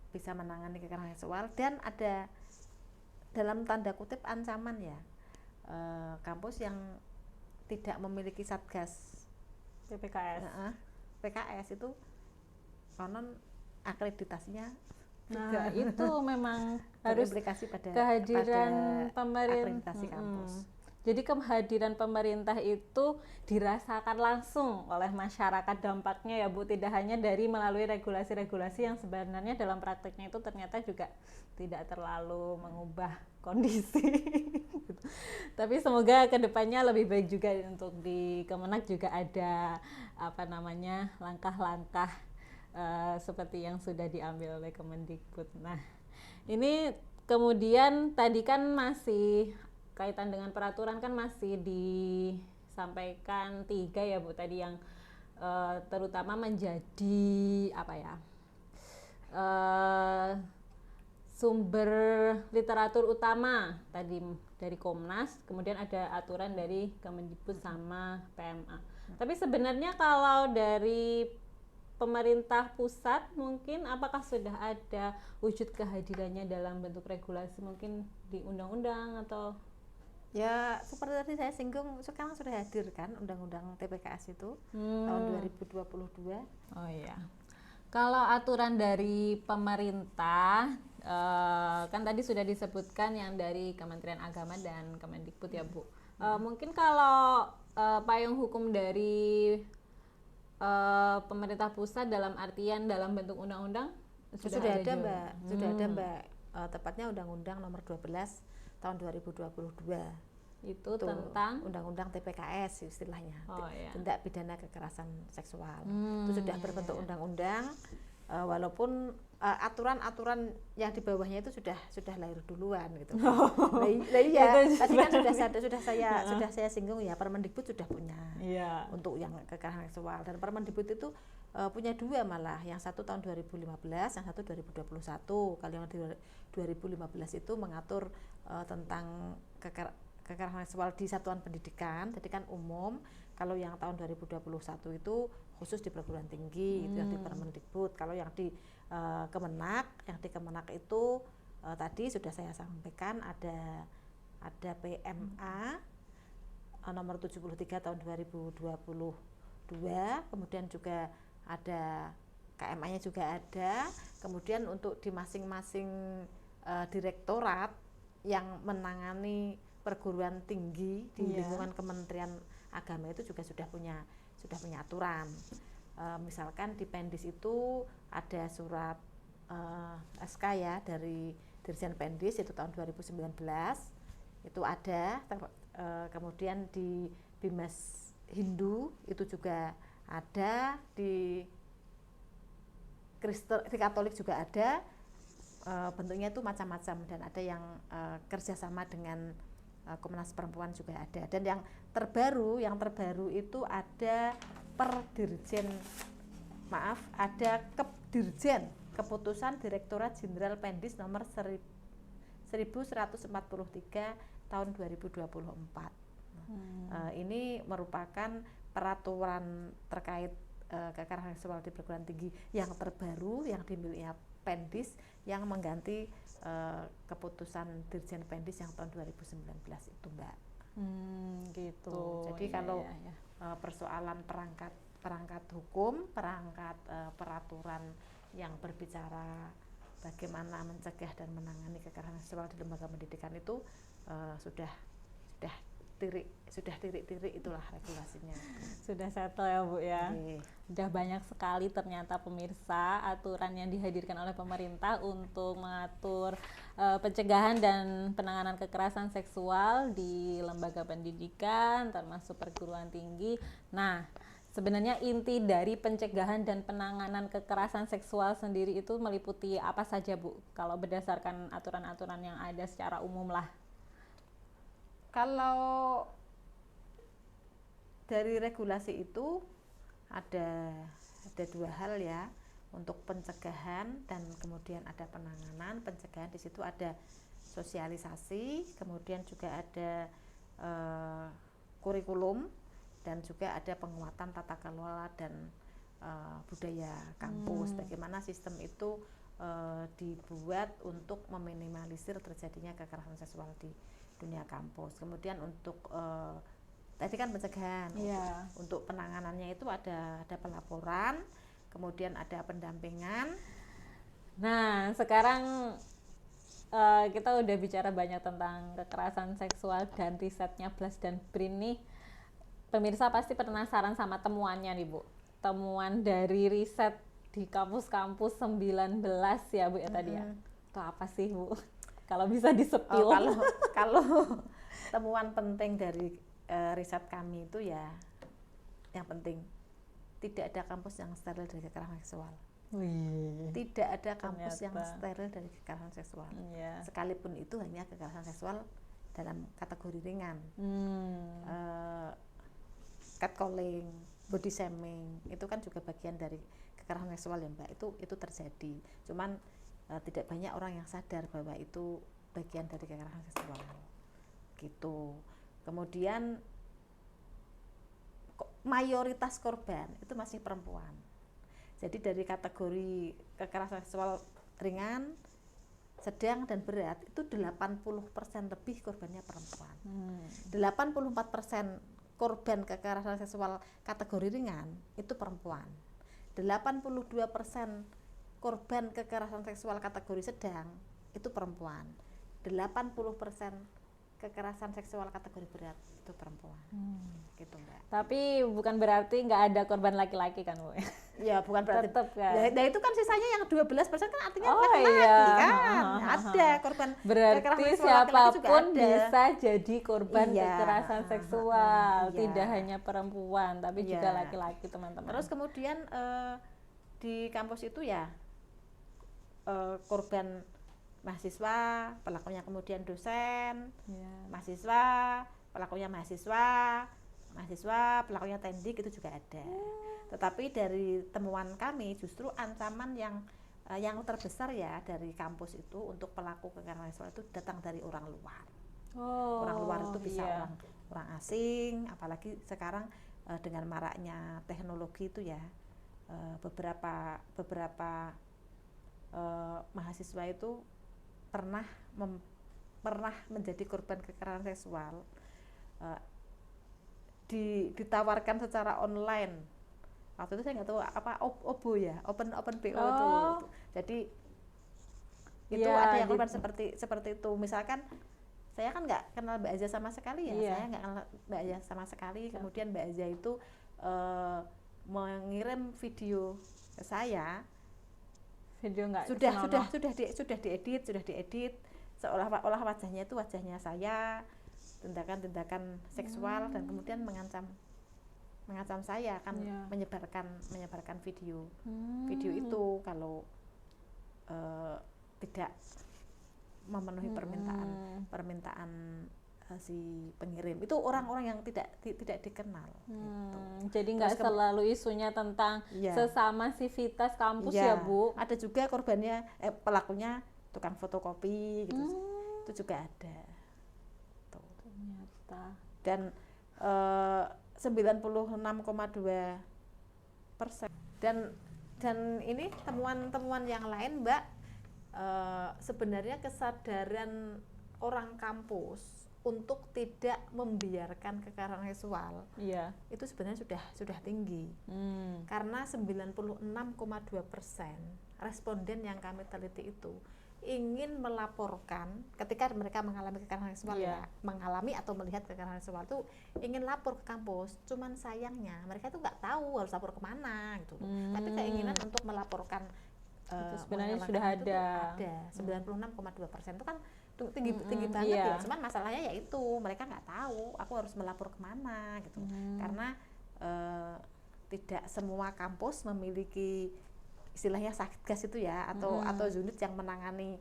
bisa menangani kekerasan seksual, dan ada dalam tanda kutip ancaman ya, kampus yang tidak memiliki satgas PKS itu konon akreditasinya juga. Itu memang harus berimplikasi pada kehadiran pemerintah akreditasi kampus. Jadi kehadiran pemerintah itu dirasakan langsung oleh masyarakat dampaknya ya Bu, tidak hanya dari melalui regulasi-regulasi yang sebenarnya dalam prakteknya itu ternyata juga tidak terlalu mengubah kondisi. Tapi semoga kedepannya lebih baik juga untuk di Kemenak juga ada langkah-langkah seperti yang sudah diambil oleh Kemendikbud. Nah, ini kemudian tadi kan masih kaitan dengan peraturan kan masih disampaikan 3 ya Bu tadi, yang terutama menjadi sumber literatur utama tadi dari Komnas, kemudian ada aturan dari Kemendikbud sama PMA. Tapi sebenarnya kalau dari pemerintah pusat mungkin apakah sudah ada wujud kehadirannya dalam bentuk regulasi mungkin di undang-undang atau? Ya seperti tadi saya singgung, sekarang sudah hadir kan Undang-Undang TPKS itu tahun 2022. Oh iya. Kalau aturan dari pemerintah kan tadi sudah disebutkan yang dari Kementerian Agama dan Kemendikbud ya Bu. Mungkin kalau payung hukum dari pemerintah pusat dalam artian dalam bentuk undang-undang sudah ada Mbak. Sudah ada Mbak. Tepatnya Undang-Undang Nomor 12 tahun 2022. Itu tentang Undang-Undang TPKS istilahnya. Iya. Tindak pidana kekerasan seksual. Itu sudah berbentuk undang-undang, walaupun aturan-aturan yang di bawahnya itu sudah lahir duluan gitu. Nah, iya, tadi kan sudah saya singgung ya, Permendikbud sudah punya untuk yang kekerasan seksual, dan Permendikbud itu punya dua malah, yang satu tahun 2015, yang satu 2021. Kalau yang 2015 itu mengatur tentang kekerasan seksual di satuan pendidikan, jadi kan umum. Kalau yang tahun 2021 itu khusus di perguruan tinggi, itu yang di Permendikbud. Kalau yang di Kemenak itu tadi sudah saya sampaikan, ada PMA nomor 73 tahun 2022, kemudian juga ada KMA-nya juga ada. Kemudian untuk di masing-masing direktorat yang menangani perguruan tinggi di lingkungan Kementerian Agama itu juga sudah punya aturan. Misalkan di Pendis itu ada surat SK ya dari Dirjen Pendis itu tahun 2019 itu ada. Kemudian di Bimas Hindu itu juga ada, di Katolik juga ada. Bentuknya itu macam-macam, dan ada yang kerjasama dengan Komnas Perempuan juga ada. Dan yang terbaru itu ada ada Kepdirjen, Keputusan Direktorat Jenderal Pendis nomor 1143 tahun 2024. Ini merupakan peraturan terkait kekerasan seksual di perguruan tinggi yang terbaru yang dimiliki Pendis, yang mengganti keputusan Dirjen Pendis yang tahun 2019 itu, Mbak. Gitu. Jadi kalau persoalan perangkat hukum, perangkat peraturan yang berbicara bagaimana mencegah dan menangani kekerasan seksual di lembaga pendidikan itu sudah tirik-tirik itulah regulasinya. Sudah settle ya Bu ya. Sudah banyak sekali ternyata pemirsa aturan yang dihadirkan oleh pemerintah untuk mengatur pencegahan dan penanganan kekerasan seksual di lembaga pendidikan termasuk perguruan tinggi. Nah, sebenarnya inti dari pencegahan dan penanganan kekerasan seksual sendiri itu meliputi apa saja Bu? Kalau berdasarkan aturan-aturan yang ada secara umum lah. Kalau dari regulasi itu ada dua hal ya, untuk pencegahan dan kemudian ada penanganan. Pencegahan di situ ada sosialisasi, kemudian juga ada kurikulum, dan juga ada penguatan tata kelola dan budaya kampus. Bagaimana sistem itu dibuat untuk meminimalisir terjadinya kekerasan seksual di dunia kampus. Kemudian untuk tadi kan pencegahan, untuk penanganannya itu ada pelaporan, kemudian ada pendampingan. Nah, sekarang kita udah bicara banyak tentang kekerasan seksual dan risetnya Blas dan Brin nih. Pemirsa pasti penasaran sama temuannya nih Bu. Temuan dari riset di kampus-kampus 19 ya Bu ya tadi ya. Itu apa sih Bu? Kalau bisa disepil. Kalau temuan penting dari riset kami itu ya, yang penting tidak ada kampus yang steril dari kekerasan seksual. Tidak ada kampus yang steril dari kekerasan seksual. Sekalipun itu hanya kekerasan seksual dalam kategori ringan. Catcalling, body shaming, itu kan juga bagian dari kekerasan seksual ya Mbak. Itu terjadi. Cuman tidak banyak orang yang sadar bahwa itu bagian dari kekerasan seksual gitu. Kemudian mayoritas korban itu masih perempuan. Jadi dari kategori kekerasan seksual ringan, sedang dan berat itu 80% lebih korbannya perempuan. 84% korban kekerasan seksual kategori ringan itu perempuan. 82% korban kekerasan seksual kategori sedang itu perempuan. 80% kekerasan seksual kategori berat itu perempuan. Gitu Mbak. Tapi bukan berarti nggak ada korban laki-laki kan Bu? Ya bukan berarti. Tetap kan? Nah itu kan sisanya yang 12% kan artinya laki-laki kan. Ada korban berarti kekerasan seksual siapapun laki-laki bisa jadi korban kekerasan seksual. Tidak hanya perempuan tapi juga laki-laki teman-teman. Terus kemudian di kampus itu ya korban mahasiswa, pelakunya kemudian dosen, mahasiswa, pelakunya mahasiswa, pelakunya tendik, itu juga ada. Tetapi dari temuan kami justru ancaman yang terbesar ya dari kampus itu untuk pelaku kekerasan seksual itu datang dari orang luar. Orang luar itu bisa orang asing, apalagi sekarang dengan maraknya teknologi itu ya, beberapa mahasiswa itu pernah menjadi korban kekerasan seksual, ditawarkan secara online. Waktu itu saya nggak tahu apa OBO ya, open BO itu. Jadi itu ada yang korban seperti itu. Misalkan saya kan nggak kenal Mbak Aza sama sekali ya, saya nggak kenal Mbak Aza sama sekali. Kemudian Mbak Aza itu mengirim video ke saya. Video nggak sudah diedit seolah-olah wajahnya itu wajahnya saya, tindakan seksual, dan kemudian mengancam saya akan menyebarkan video itu kalau tidak memenuhi permintaan si pengirim. Itu orang-orang yang tidak dikenal gitu. Jadi nggak selalu isunya tentang sesama sivitas kampus ya Bu. Ada juga korbannya pelakunya tukang fotokopi gitu. Itu juga ada tuh. Ternyata. Dan 96,2%. Dan ini temuan yang lain Mbak, sebenarnya kesadaran orang kampus untuk tidak membiarkan kekerasan seksual itu sebenarnya sudah tinggi. Karena 96,2% responden yang kami teliti itu ingin melaporkan ketika mereka mengalami kekerasan seksual mengalami atau melihat kekerasan seksual itu ingin lapor ke kampus. Cuman sayangnya mereka itu nggak tahu harus lapor kemana gitu. Tapi keinginan untuk melaporkan itu sebenarnya sudah ada 96,2%. Itu kan tinggi banget ya. Cuman masalahnya yaitu mereka nggak tahu aku harus melapor kemana gitu. Karena tidak semua kampus memiliki istilahnya satgas itu ya, atau unit yang menangani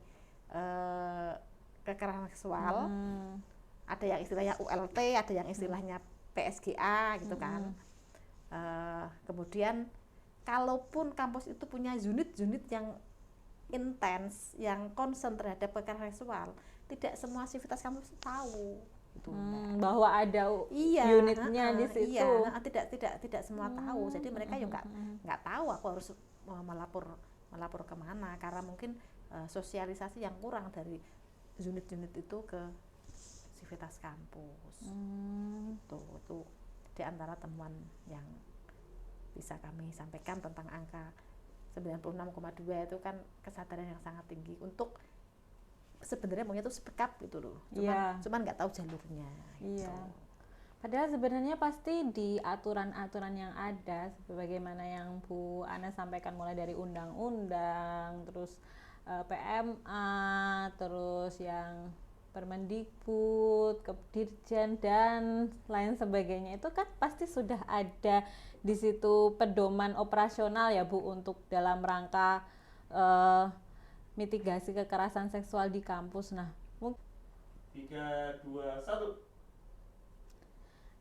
kekerasan seksual. Ada yang istilahnya ULT, ada yang istilahnya PSGA gitu kan. Kemudian kalaupun kampus itu punya unit-unit yang intens, yang concern terhadap kekerasan seksual, tidak semua sivitas kampus tahu gitu, bahwa ada unitnya di situ. Tidak semua tahu. Jadi mereka juga nggak tahu aku harus melapor kemana, karena mungkin sosialisasi yang kurang dari unit-unit itu ke sivitas kampus. Tuh di antara temuan yang bisa kami sampaikan tentang angka 96,2 itu kan kesadaran yang sangat tinggi untuk sebenarnya maunya itu speak up gitu loh. Cuman nggak tahu jalurnya. Gitu. Padahal sebenarnya pasti di aturan-aturan yang ada, sebagaimana yang Bu Ana sampaikan, mulai dari undang-undang, terus PMA, terus yang Permendikbud, Dirjen dan lain sebagainya, itu kan pasti sudah ada di situ pedoman operasional ya Bu, untuk dalam rangka mitigasi kekerasan seksual di kampus. Nah, 3, 2, 1.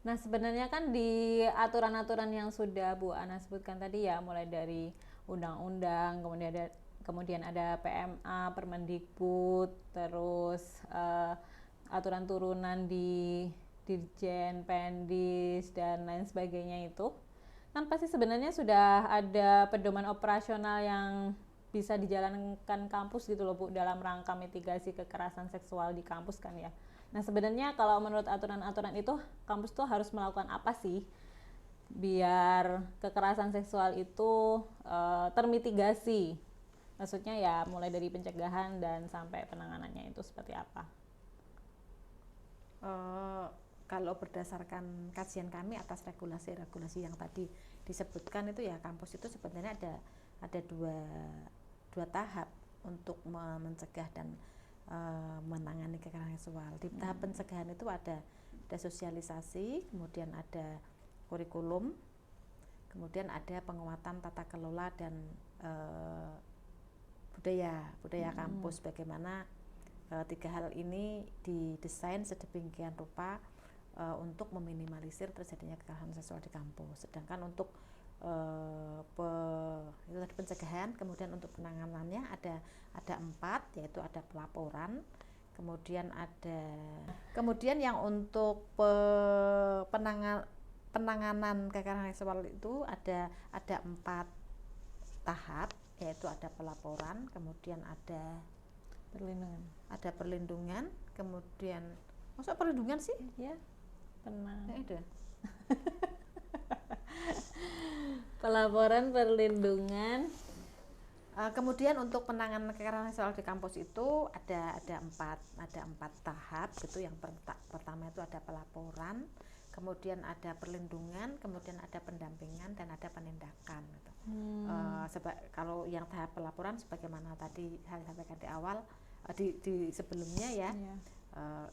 Nah, sebenarnya kan di aturan-aturan yang sudah Bu Ana sebutkan tadi ya, mulai dari undang-undang, kemudian ada PMA, Permendikbud, terus aturan turunan di Dirjen, Pendis, dan lain sebagainya, itu kan pasti sebenarnya sudah ada pedoman operasional yang bisa dijalankan kampus gitu loh Bu, dalam rangka mitigasi kekerasan seksual di kampus kan ya. Nah, sebenarnya kalau menurut aturan-aturan itu, kampus tuh harus melakukan apa sih biar kekerasan seksual itu termitigasi? Maksudnya ya mulai dari pencegahan dan sampai penanganannya itu seperti apa? Kalau berdasarkan kajian kami atas regulasi-regulasi yang tadi disebutkan itu ya, kampus itu sebenarnya ada dua tahap untuk mencegah dan menangani kekerasan seksual. Di tahap pencegahan itu ada sosialisasi, kemudian ada kurikulum, kemudian ada penguatan tata kelola dan budaya kampus, bagaimana 3 hal ini didesain sedemikian rupa untuk meminimalisir terjadinya kekerasan seksual di kampus. Sedangkan untuk itu tadi pencegahan, kemudian untuk penanganannya ada 4, yaitu ada pelaporan, kemudian yang untuk penanganan kekerasan seksual itu ada 4 tahap, yaitu ada pelaporan, kemudian ada perlindungan, kemudian masa perlindungan sih? Ya, Ada. Pelaporan, perlindungan. Kemudian untuk penanganan kekerasan seksual di kampus itu ada 4 tahap gitu. Yang pertama itu ada pelaporan, kemudian ada perlindungan, kemudian ada pendampingan, dan ada penindakan gitu. Kalau yang tahap pelaporan sebagaimana tadi saya sampaikan di awal, di sebelumnya ya,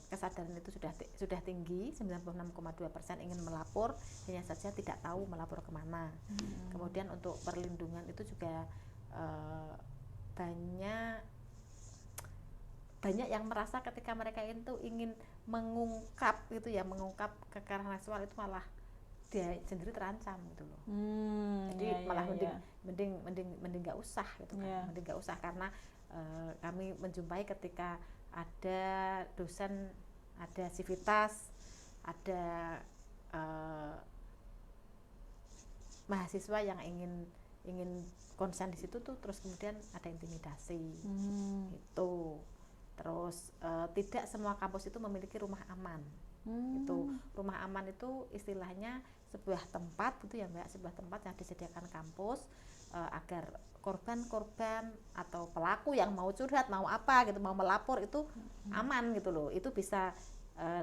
kesadaran itu sudah tinggi, 96,2% ingin melapor, hanya saja tidak tahu melapor kemana. Kemudian untuk perlindungan itu juga banyak yang merasa ketika mereka itu ingin mengungkap gitu ya, mengungkap kekerasan seksual itu malah dia sendiri terancam gitu loh. Jadi malah mending nggak usah gitu kan. Mending nggak usah, karena kami menjumpai ketika ada dosen, ada sivitas, ada mahasiswa yang ingin konsen di situ tuh, terus kemudian ada intimidasi gitu. Terus tidak semua kampus itu memiliki rumah aman. Itu rumah aman itu istilahnya sebuah tempat gitu ya Mbak, sebuah tempat yang disediakan kampus agar korban-korban atau pelaku yang mau curhat, mau apa gitu, mau melapor itu aman gitu loh. Itu bisa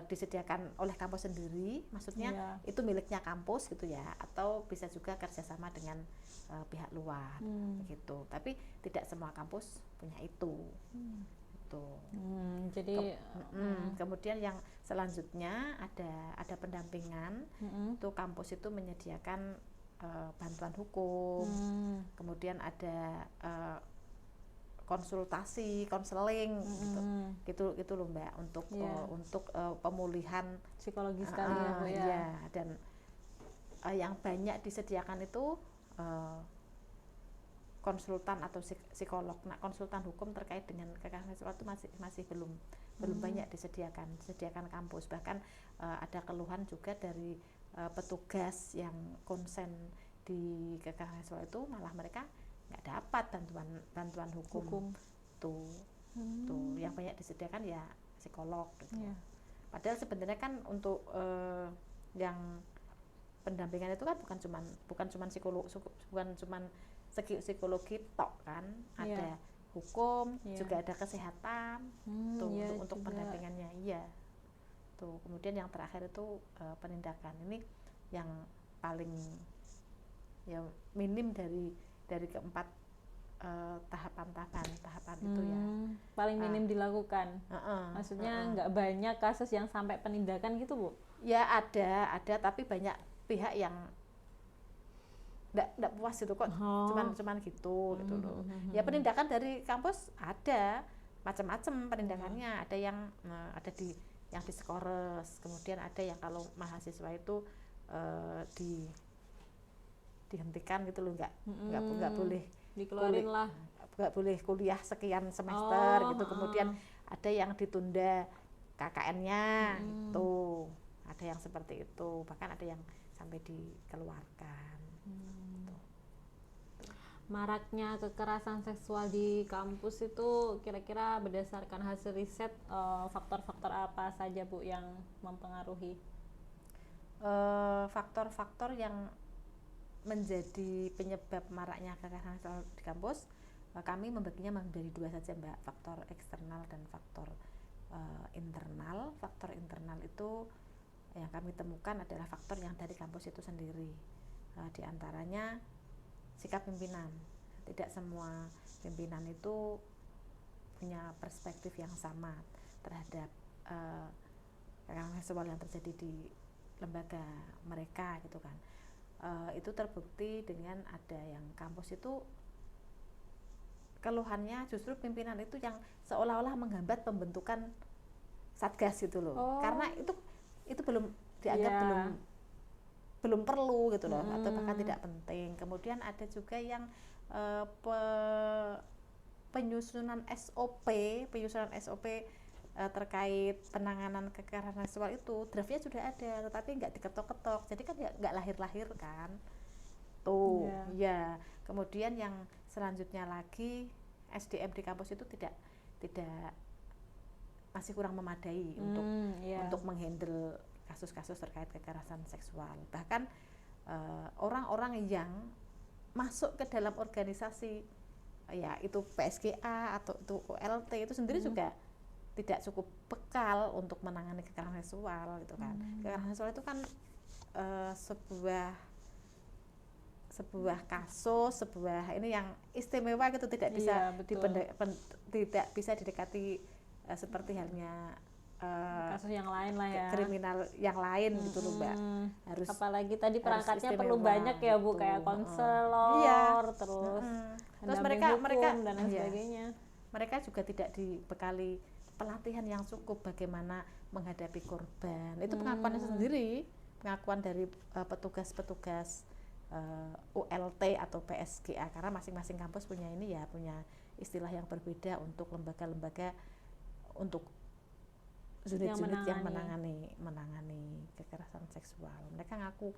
disediakan oleh kampus sendiri, maksudnya itu miliknya kampus gitu ya, atau bisa juga kerjasama dengan pihak luar gitu. Tapi tidak semua kampus punya itu. Jadi kemudian yang selanjutnya ada pendampingan. Itu kampus itu menyediakan bantuan hukum, kemudian ada konseling gitu loh Mbak, untuk pemulihan psikologis sekali ya Bu ya. Ya, dan yang banyak disediakan itu konsultan atau psikolog. Nah, konsultan hukum terkait dengan kekerasan seksual itu masih belum banyak disediakan kampus. Bahkan ada keluhan juga dari petugas yang konsen di kekerasan seksual itu, malah mereka nggak dapat bantuan hukum. Tuh yang banyak disediakan ya psikolog gitu. Padahal sebenarnya kan untuk yang pendampingan itu kan bukan cuman psikologi tok kan, ada hukum, juga ada kesehatan untuk pendampingannya. Tuh, kemudian yang terakhir itu penindakan. Ini yang paling ya minim dari keempat tahapan itu ya. Paling minim dilakukan. Maksudnya nggak banyak kasus yang sampai penindakan gitu Bu? Ya ada tapi banyak pihak yang nggak puas gitu kok, cuman gitu loh. Ya penindakan dari kampus ada macam-macam penindakannya. Ada yang yang diskores, kemudian ada yang kalau mahasiswa itu dihentikan gitu loh, nggak boleh dikeluarin lah, nggak boleh kuliah sekian semester gitu. Kemudian ada yang ditunda KKN-nya gitu, ada yang seperti itu, bahkan ada yang sampai dikeluarkan. Maraknya kekerasan seksual di kampus itu kira-kira berdasarkan hasil riset, faktor-faktor apa saja Bu yang mempengaruhi? Faktor-faktor yang menjadi penyebab maraknya kekerasan seksual di kampus, kami membaginya menjadi 2 saja Mbak, faktor eksternal dan faktor internal. Faktor internal itu yang kami temukan adalah faktor yang dari kampus itu sendiri. Di antaranya sikap pimpinan. Tidak semua pimpinan itu punya perspektif yang sama terhadap kekerasan seksual yang terjadi di lembaga mereka gitu kan. Itu terbukti dengan ada yang kampus itu keluhannya justru pimpinan itu yang seolah-olah menghambat pembentukan satgas gitu loh. Oh. Karena itu belum dianggap Iya. belum perlu gitu loh, atau bahkan tidak penting. Kemudian ada juga yang penyusunan SOP terkait penanganan kekerasan seksual itu draftnya sudah ada, tetapi nggak diketok-ketok, jadi kan nggak lahir-lahir kan tuh. Ya kemudian yang selanjutnya lagi, SDM di kampus itu tidak masih kurang memadai untuk menghandle kasus-kasus terkait kekerasan seksual. Bahkan orang-orang yang masuk ke dalam organisasi, ya itu PSGA atau itu ULT itu sendiri juga tidak cukup bekal untuk menangani kekerasan seksual gitu kan. Kekerasan seksual itu kan sebuah kasus, ini yang istimewa gitu, tidak bisa tidak bisa didekati seperti halnya kasus yang lain lah ya, kriminal yang lain gitu loh Mbak. Harus, apalagi tadi perangkatnya istimewa, perlu banyak ya Bu, gitu. kayak konselor, terus mereka dan lain sebagainya. Mereka juga tidak dibekali pelatihan yang cukup bagaimana menghadapi korban. Itu pengakuannya sendiri, pengakuan dari petugas-petugas ULT atau PSGA, karena masing-masing kampus punya istilah yang berbeda untuk lembaga-lembaga, untuk unit-unit yang menangani kekerasan seksual. Mereka ngaku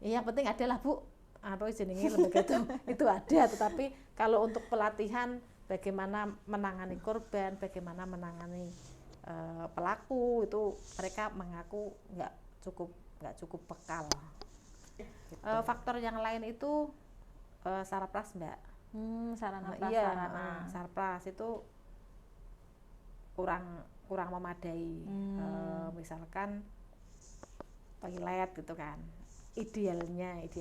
ya yang penting adalah Bu, apa jenenge lembaga itu ada, tetapi kalau untuk pelatihan bagaimana menangani korban, bagaimana menangani pelaku, itu mereka mengaku nggak cukup bekal. Faktor yang lain itu sarapras Mbak. Sarana prasarana. Sarapras itu kurang memadai. Misalkan toilet gitu kan, idealnya itu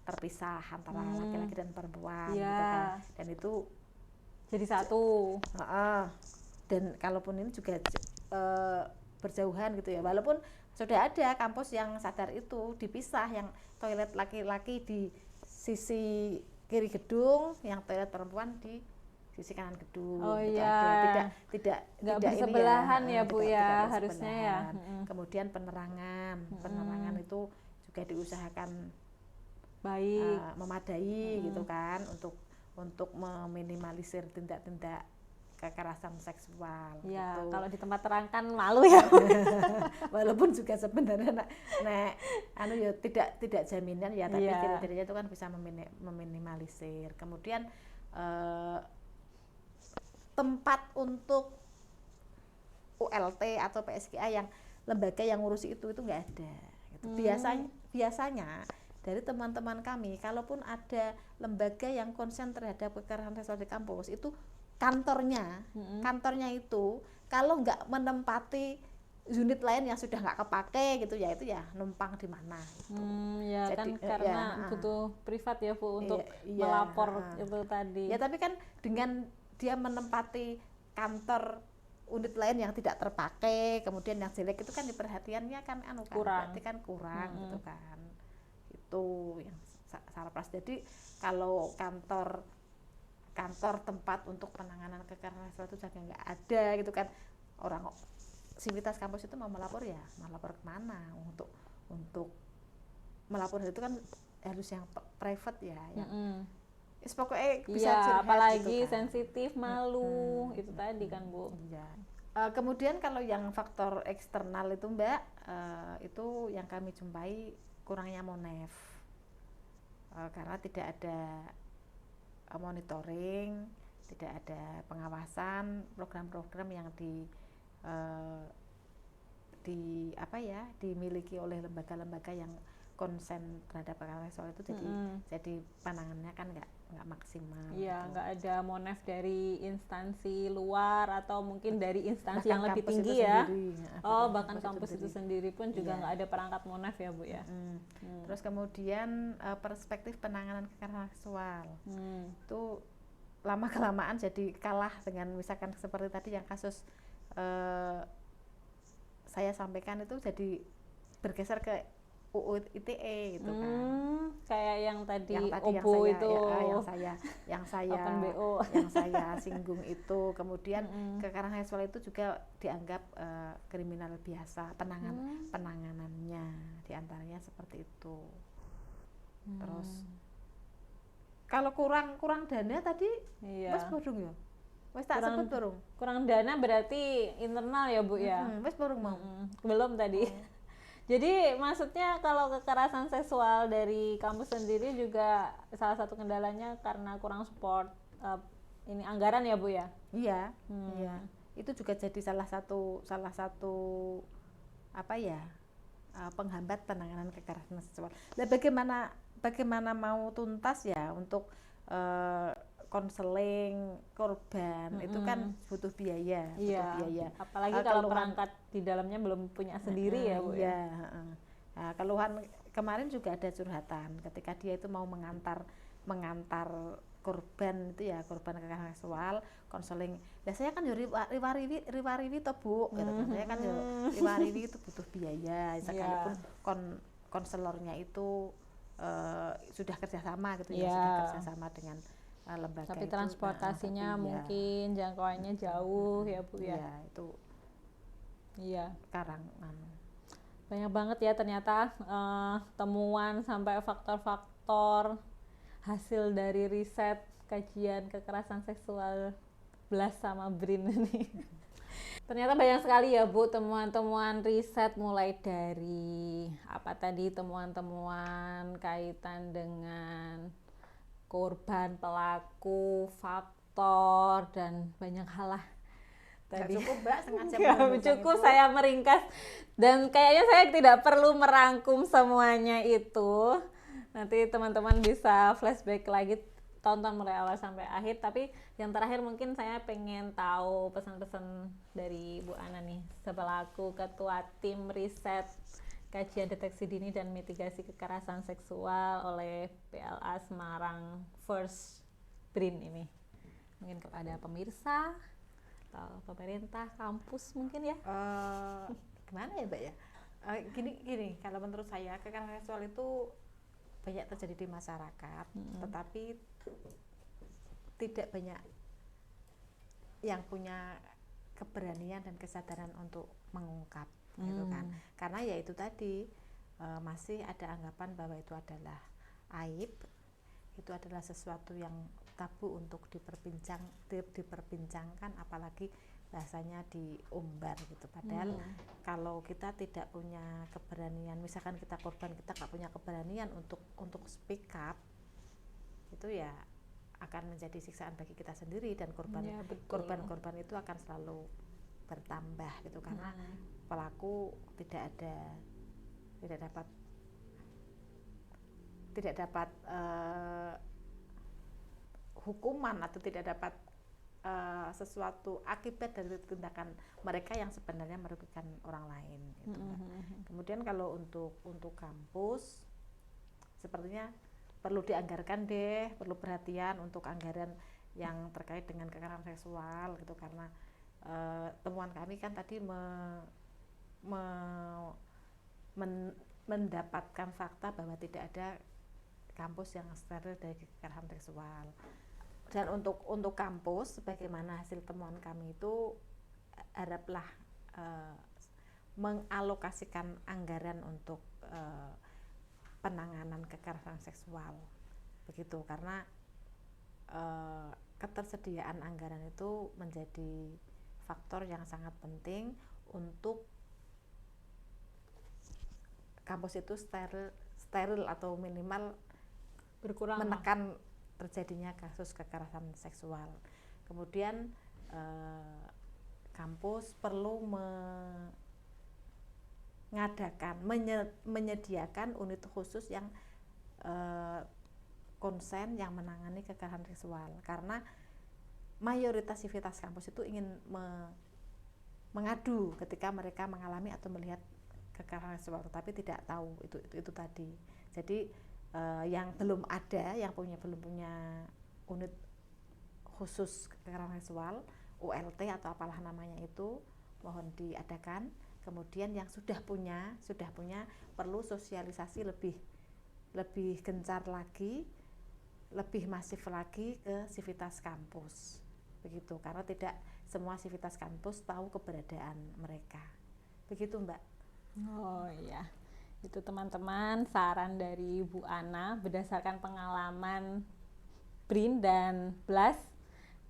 terpisah antara laki-laki dan perempuan gitu kan, dan itu jadi satu. Dan kalaupun ini juga berjauhan gitu ya, walaupun sudah ada kampus yang sadar itu dipisah, yang toilet laki-laki di sisi kiri gedung, yang toilet perempuan di sisi kanan gedung. Tidak bersebelahan ya Bu ya, harusnya ya. Kemudian penerangan itu juga diusahakan baik, memadai gitu kan, untuk meminimalisir tindak-tindak kekerasan seksual. Ya, gitu. kalau di tempat terang kan malu ya. Walaupun juga sebenarnya ya tidak jaminan ya, tapi ciri-cirinya itu kan bisa meminimalisir. Kemudian tempat untuk ULT atau PSGA yang lembaga yang ngurusi itu nggak ada. Gitu. Biasanya dari teman-teman kami, kalaupun ada lembaga yang konsen terhadap kekerasan seksual di kampus, itu kantornya itu kalau nggak menempati unit lain yang sudah nggak kepake gitu ya, itu ya numpang di mana gitu. Ya jadi, kan karena butuh privat ya Bu untuk melapor itu tadi. Ya tapi kan dengan dia menempati kantor unit lain yang tidak terpakai, kemudian yang jelek itu kan diperhatiannya kan berarti kan kurang gitu kan. Itu yang sarapras. Jadi kalau kantor tempat untuk penanganan kekerasan seksual itu juga nggak ada gitu kan, orang sivitas kampus itu mau melapor kemana untuk melapor itu kan harus yang private ya, yang pokoknya bisa curhat apalagi gitu kan. sensitif, malu itu tadi kan Bu. Kemudian kalau yang faktor eksternal itu Mbak, itu yang kami jumpai kurangnya monef, karena tidak ada monitoring, tidak ada pengawasan program-program yang dimiliki oleh lembaga-lembaga yang konsen terhadap kekerasan seksual itu, jadi penanganannya kan nggak maksimal. Iya, nggak ada monef dari instansi luar atau mungkin dari instansi yang lebih tinggi ya. Bahkan kampus itu sendiri pun juga nggak ada perangkat monef ya Bu ya. Terus kemudian perspektif penanganan kekerasan seksual itu lama kelamaan jadi kalah dengan misalkan seperti tadi yang kasus saya sampaikan, itu jadi bergeser ke UU ITE gitu kan. Kayak yang tadi Yang OBO itu, yang saya Open BO. yang saya singgung itu. Kemudian kekerasan seksual itu juga dianggap kriminal biasa, penanganannya diantaranya seperti itu. Terus kalau kurang dana tadi wes burung ya, wes tak sebut burung. Kurang dana berarti internal ya Bu ya? Wes burung mau. Belum tadi. Jadi maksudnya kalau kekerasan seksual dari kampus sendiri juga salah satu kendalanya karena kurang support ini anggaran ya Bu ya? Iya, iya. Itu juga jadi salah satu apa ya, penghambat penanganan kekerasan seksual. Nah, bagaimana mau tuntas ya untuk konseling korban itu kan butuh biaya, Apalagi kalau perangkat di dalamnya belum punya sendiri ya Bu ya. Nah, keluhan kemarin juga ada curhatan ketika dia itu mau mengantar korban itu ya, korban kekerasan seksual konseling. Nah, saya kan yo riwariwi to Bu, gitu kan. Saya kan yo riwariwi itu butuh biaya, sekalipun konselornya itu sudah kerjasama gitu ya, sudah kerjasama dengan lembaga. Tapi transportasinya mungkin jangkauannya jauh ya Bu ya. Iya, itu. Iya. Sekarang banyak banget ya ternyata temuan sampai faktor-faktor hasil dari riset kajian kekerasan seksual BLAS sama BRIN ini. Ternyata banyak sekali ya Bu temuan-temuan riset, mulai dari apa tadi, temuan-temuan kaitan dengan korban, pelaku, faktor, dan banyak hal lah. Tadi cukup Mbak, sengaja cukup saya meringkas, dan kayaknya saya tidak perlu merangkum semuanya itu. Nanti teman-teman bisa flashback lagi, tonton mulai awal sampai akhir. Tapi yang terakhir mungkin saya pengen tahu pesan-pesan dari Bu Ana nih, selaku ketua tim riset kajian deteksi dini dan mitigasi kekerasan seksual oleh PLA Semarang First BRIN ini. Mungkin kepada pemirsa atau pemerintah kampus mungkin ya. Gimana ya Mbak ya? Gini, kalau menurut saya kekerasan seksual itu banyak terjadi di masyarakat, tetapi tidak banyak yang punya keberanian dan kesadaran untuk mengungkap, gitu kan? Karena ya itu tadi masih ada anggapan bahwa itu adalah aib, itu adalah sesuatu yang tabu untuk diperbincangkan, apalagi bahasanya diumbar gitu. Padahal kalau kita tidak punya keberanian, misalkan kita korban, kita nggak punya keberanian untuk speak up, itu ya akan menjadi siksaan bagi kita sendiri, dan korban itu akan selalu bertambah gitu, karena pelaku tidak dapat hukuman atau tidak dapat sesuatu akibat dari tindakan mereka yang sebenarnya merugikan orang lain gitu. Kemudian kalau untuk kampus sepertinya perlu dianggarkan deh, perlu perhatian untuk anggaran yang terkait dengan kekerasan seksual gitu, karena temuan kami kan tadi mendapatkan fakta bahwa tidak ada kampus yang steril dari kekerasan seksual. Dan untuk kampus, bagaimana hasil temuan kami itu, haraplah mengalokasikan anggaran untuk penanganan kekerasan seksual, begitu, karena ketersediaan anggaran itu menjadi faktor yang sangat penting untuk kampus itu steril atau minimal berkurang, menekan terjadinya kasus kekerasan seksual. Kemudian kampus perlu menyediakan unit khusus yang konsen yang menangani kekerasan seksual, karena mayoritas sivitas kampus itu ingin mengadu ketika mereka mengalami atau melihat kekerasan seksual, tetapi tidak tahu itu tadi. Jadi yang belum ada, yang belum punya unit khusus kekerasan seksual, ULT atau apalah namanya itu, mohon diadakan. Kemudian yang sudah punya perlu sosialisasi lebih gencar lagi, lebih masif lagi ke Civitas kampus. Begitu, karena tidak semua Civitas kampus tahu keberadaan mereka. Begitu, Mbak. Oh iya, itu teman-teman saran dari Bu Ana berdasarkan pengalaman BRIN dan BLAS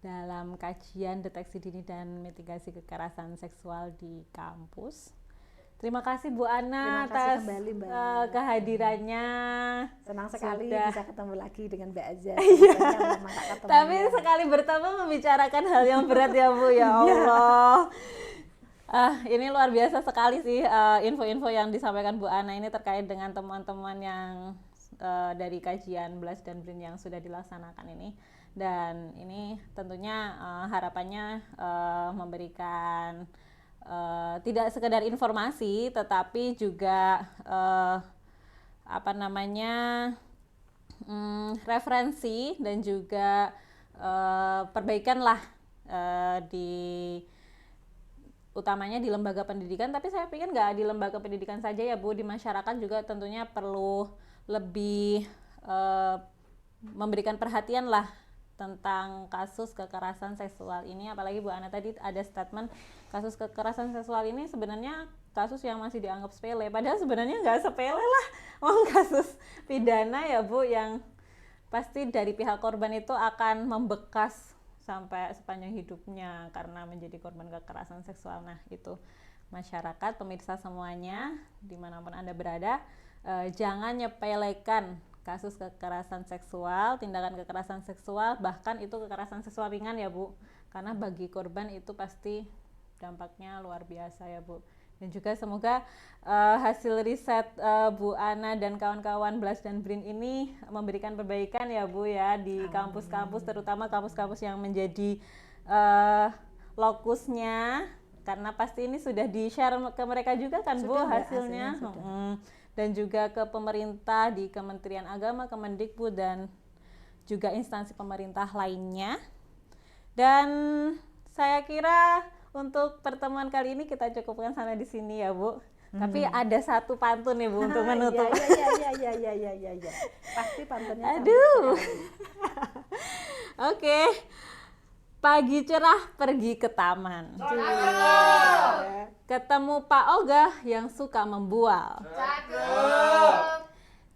dalam kajian deteksi dini dan mitigasi kekerasan seksual di kampus. Terima kasih Bu Ana atas kembali, Mbak. Kehadirannya. Senang sekali Sudah. bisa ketemu lagi dengan Mbak Aza. Tapi sekali bertemu membicarakan hal yang berat ya Bu, ya Allah. Ini luar biasa sekali sih info-info yang disampaikan Bu Ana ini terkait dengan teman-teman yang dari kajian BLAS dan BRIN yang sudah dilaksanakan ini. Dan ini tentunya harapannya memberikan tidak sekedar informasi, tetapi juga referensi dan juga perbaikan lah utamanya di lembaga pendidikan. Tapi saya pikir nggak di lembaga pendidikan saja ya Bu, di masyarakat juga tentunya perlu lebih memberikan perhatian lah tentang kasus kekerasan seksual ini. Apalagi Bu Ana tadi ada statement kasus kekerasan seksual ini sebenarnya kasus yang masih dianggap sepele, padahal sebenarnya nggak sepele lah. Kasus pidana ya Bu, yang pasti dari pihak korban itu akan membekas sampai sepanjang hidupnya karena menjadi korban kekerasan seksual. Nah itu masyarakat, pemirsa semuanya dimanapun Anda berada, jangan nyepelekan kasus kekerasan seksual, tindakan kekerasan seksual, bahkan itu kekerasan seksual ringan ya Bu, karena bagi korban itu pasti dampaknya luar biasa ya Bu. Dan juga semoga hasil riset Bu Ana dan kawan-kawan BLAS dan BRIN ini memberikan perbaikan ya Bu ya di kampus-kampus, terutama kampus-kampus yang menjadi lokusnya, karena pasti ini sudah di-share ke mereka juga kan Bu hasilnya. Dan juga ke pemerintah di Kementerian Agama, Kemendikbud, dan juga instansi pemerintah lainnya. Dan saya kira untuk pertemuan kali ini kita cukupkan sampai di sini ya Bu. Tapi ada satu pantun nih Bu untuk menutup. Iya. Pasti pantunnya. Aduh. Oke. Pagi cerah pergi ke taman. Ketemu Pak Ogah yang suka membual.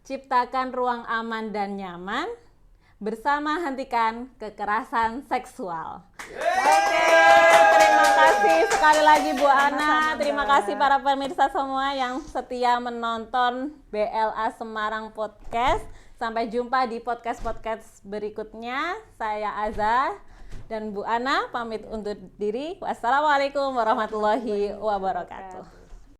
Ciptakan ruang aman dan nyaman. Bersama hentikan kekerasan seksual. Oke, terima kasih sekali lagi Bu Ana. Terima kasih para pemirsa semua yang setia menonton BLA Semarang Podcast. Sampai jumpa di podcast-podcast berikutnya. Saya Aza dan Bu Ana pamit undur diri. Wassalamualaikum warahmatullahi wabarakatuh.